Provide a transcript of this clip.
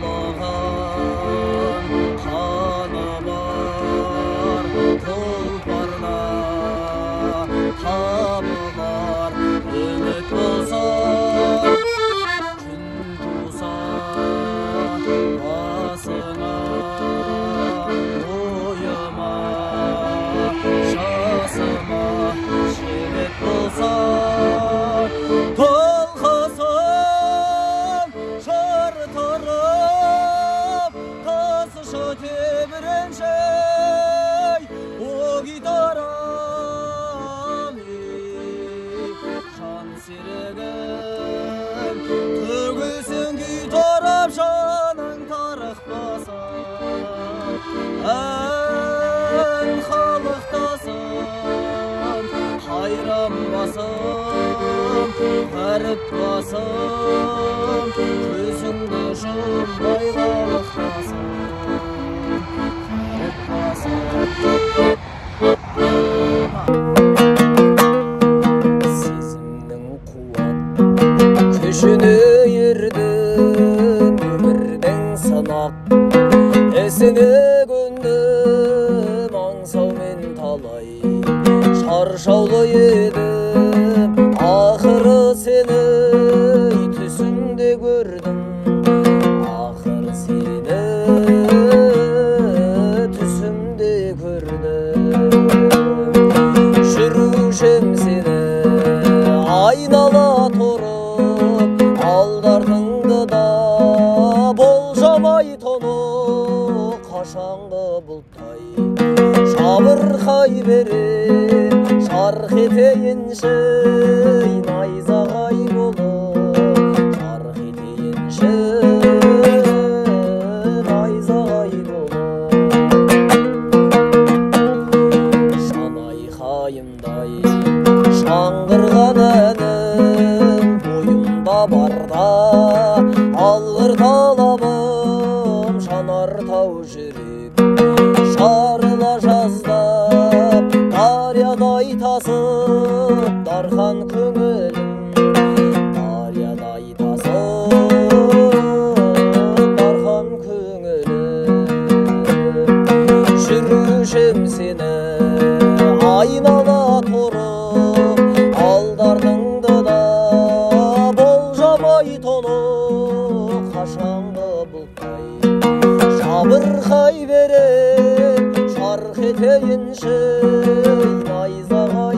Тулаған қаны бар тұлпарда, табылар үміт болса, күн туса басыңа, ойыма жасыма жібек болса, теміреншей о гитарам жан серігім төгілсін гитарам жаның тарықпаса ән халықтасым қайранбасым әріпбасым көзіңді жұмбай қалықтасым сезімнің қуат күшіне ердім өмірдің сынақ ісіне көндім аңсаумен талай шаршаулы едім ақыры сені түсімде көрдім ақыры сені жүрушім сені айнала тұрып алдартыңды да болжамай тоны қашанғы бұлттай жабырқай берем шарқ етейінші найзағай болып шарқ етейінші найзағай болып жаңғырған әнім бойымда барда алғыр талабым жанартау жүрек жарыла жаздап дариядай тасып дархан көңілім дариядай тасып дархан көңілім жүрушім сені айнала тұрып алдартыңды да болжамай тоны қашанғы бұлттай жабырқай берем шарқ етейінші найзағай